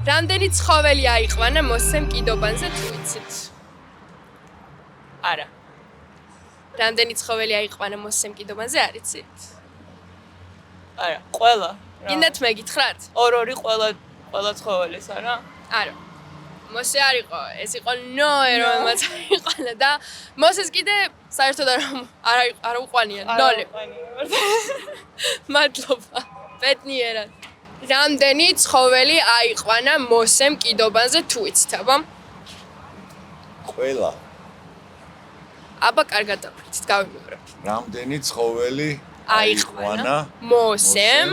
რამდენი ცხოველი აიყვანა მოსემ კიდობანზე თუ იცით? არა. რამდენი ცხოველი აიყვანა მოსემ კიდობანზე არ იცით? არა, ყველა. გინდათ მეკითხრათ? ორ-ორი ყველა ცხოველის, არა? არა. მოსე არ იყო, ეს იყო ნოე, რომელმაც აიყვანა და მოსეს კიდე საერთოდ არ უყვანია, ნოლი. მადლობა. ბედნიერად. რამდენი ცხოველი აიყვანა მოსემ კიდობანზე თუ იცით, აბა? ყველა. აბა კარგად დაფიქრეთ, გავიმეორებ. რამდენი ცხოველი აიყვანა მოსემ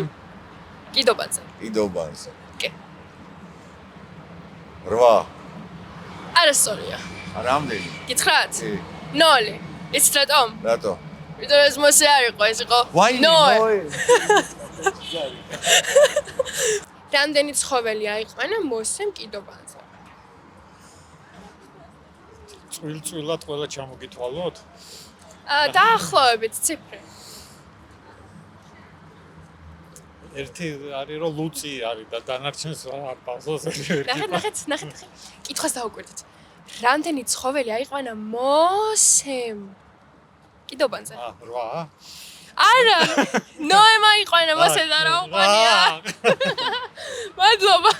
კიდობანზე. კიდობანზე. კი. 8. არასწორია. რამდენი? გითხრათ? კი. 0. იცით რატომ? რატო? იმიტომ ეს მოსე არ იყო, ეს იყო ვაინი, ნოე. ნოე. რამდენი ცხოველი აიყვანა მოსემ კიდობანზე? წვილ-წვილად ყველა ჩამოგითვალოთ? დაახლოებით ციფრი. ერთი არის რომ ლუცი არის და დანარჩენს არ პავზოს ნახეთ. კითხვას დაუკვირდით. რამდენი ცხოველი აიყვანა მოსემ კიდობანზე? 8. არა, ნოემ აიყვანა მოსემ და რა უყვანია. მადლობა.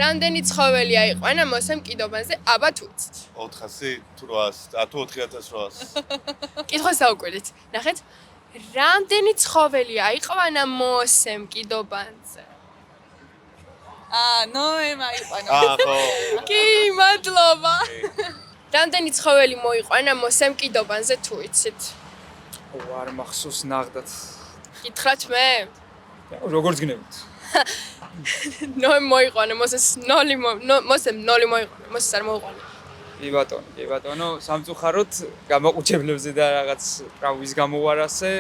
რამდენი ცხოველი აიყვანა მოსემ კიდობანზე? აბა თუ იცით. 400 თუ 800, თუ 4800. კითხვას დაუკვირდით. ნახეთ. რამდენი ცხოველი აიყვანა მოსემ კიდობანზე? ნოემ აიყვანა. ხო. კი, მადლობა. რამდენი ცხოველი მოიყვანა მოსემ კიდობანზე თუ იცით? არ მახსოვს ნახდათ. გითხრათ მე? როგორც გნებით. ნოემ მოიყვანა მოსემ 0 მოიყვანა, მოსეს არ მოიყვანა. კი ბატონო, სამწუხაროდ გამოყუჩებლებზე და რაღაც ტრავმის გამოვარასე.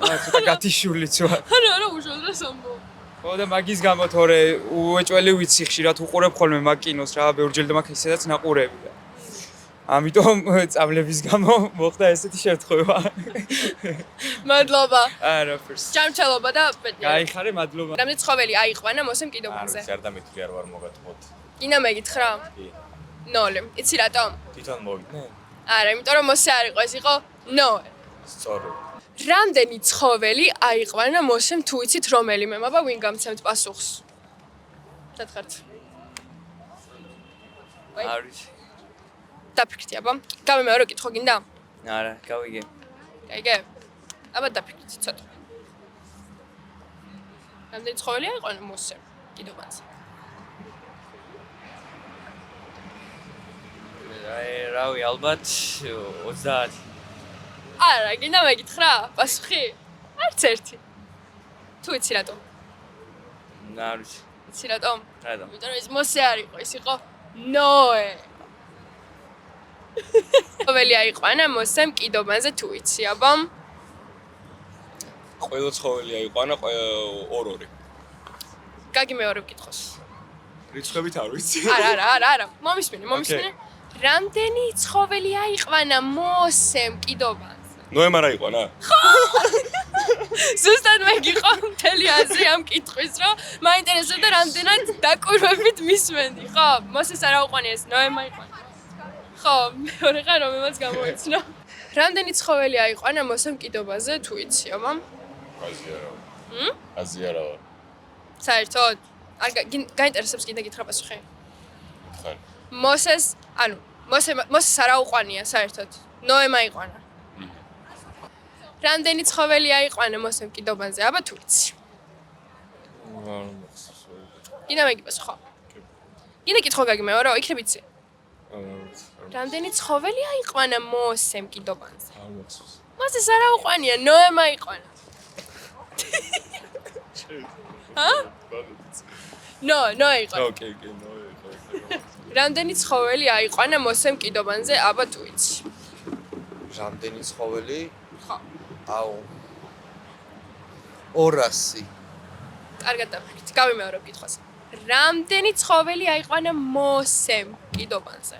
ცოტა გათიშულიც ვარ. არა, უშუალოდ ამბო. ხო და მაგის გამო თორე უეჭველი ვიცი ხშირად უყურებ ხოლმე მაგ კინოს რა, ბევრჯერ და მაგ ისედაც ნაყურები და ამიტომ წავლების გამო მოხდა ესეთი შემთხვევა. მადლობა. არაფერს. ჯანმრთელობა და ბედნიერება. გაიხარე, მადლობა. რამდენი ცხოველი აიყვანა მოსემ კიდობანზე? არ დამეთვლი არ ვარ მოგათხოვოთ. გინდა მეკითხრა? კი. 0. იცი რატომ? თვითონ მოვიდნენ? არა, იმიტომ რომ მოსე არ იყო, ეს იყო ნოე. სწორი. რამდენი ცხოველი აიყვანა მოსემ თუ იცით რომელიმე? აბა ვინ გამცემთ პასუხს? დათხართ. არის. დაფიქრდი, აბა. გამემეორო კითხვა გინდა? არა, გავიგე. გაიგე? აბა დაფიქრდი ცოტა. რამდენი ცხოველი აიყვანა მოსემ კიდობანზე? რავი, ალბათ 30. არა, გინდა მეკითხრა? პასუხი? არც ერთი. თუ იცი რატომ? არ ვიცი. იცი რატომ? რატომ? იმიტომ რომ ეს მოსე არ იყო, ეს იყო ნოე. ცხოველი აიყვანა მოსემ კიდობანზე თუ იცი, აბა? ყველა ცხოველი აიყვანა 2-2. გაგიმეორებ კითხვას. რიცხვებით არ ვიცი. არა. მომისმინე. რამდენი ცხოველი აიყვანა მოსემ კიდობანზე? ნოემ არ აიყვანა? ზუსტად მეგიყო მთელი აზრი ამ კითხვის, რომ მაინტერესებდა რამდენად დაკვირვებით მისმენდი, ხო? მოსეს არ აუყვანია ეს ნოემ აიყვანა. ხო, მეორე ხარ რომელმაც გამოიცნო. რამდენი ცხოველი აიყვანა მოსემ კიდობაზე თუ იცი, აბა? აზიარა. საერთოდ? არ გაინტერესებს კიდე გითხრა პასუხი? ხან. მოსეს არ აუყვანია საერთოდ. ნოემ აიყვანა. რამდენი ცხოველი აიყვანა მოსემ კიდობაზე, აბა თუ იცი? გინდა მეკითხოს ხო? გინდა კითხვა გაგიმეორო, იქნებ იცი? რამდენი ცხოველი აიყვანა მოსემ კიდობანზე? მოსეს არ აუყვანია, ნოემ აიყვანა. ნოე იყო. ოკეი, ნოე იყო. რამდენი ცხოველი აიყვანა მოსემ კიდობანზე, აბა თუ იცი? რამდენი ცხოველი? ხო. აუ. 200. კარგად დაფიქრეთ, გავიმეორებ კითხვას. რამდენი ცხოველი აიყვანა მოსემ კიდობანზე?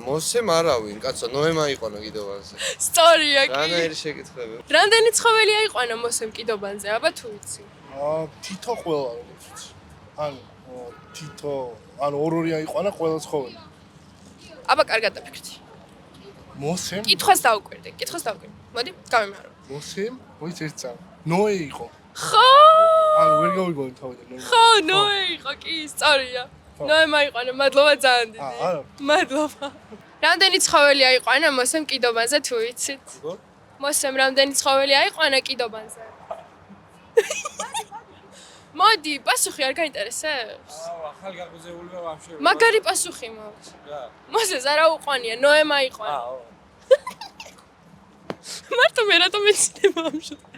მოსემ არავინ, კაცო, ნოემ აიყვანა კიდობანზე. სწორია კი. რანაირი შეკითხვები? რამდენი ცხოველი აიყვანა მოსემ კიდობანზე, აბა თუ იცი? თითო ყველა როგორც. ანუ თითო ანუ ორი აიყვანა ყველა ცხოველი. აბა კარგად დაფიქრდი. მოსემ კითხვას დაუკვირდი. მოდი, გამიმეორო. მოსემ მოიც ერთ წამ. ნოე იყო. ხო! ანუ ვერ გავიგონი თავიდან ნოე. ხო, ნოე იყო, კი, სწორია. ნოე მაიყვანა, მადლობა ძალიან დიდი. არა. მადლობა. რამდენი ცხოველი აიყვანა მოსემ კიდობანზე თუ იცით? მოსემ რამდენი ცხოველი აიყვანა კიდობანზე? მოდი, პასუხი არ გაინტერესებს? ახალ გაგუზეულება ვაფშე. მაგარი პასუხი მაქვს. რა. მოსეს არა უყვანია, ნოე მაიყვანა. აო. მარტო მე რატომ ეცნება ამ შეტყვა?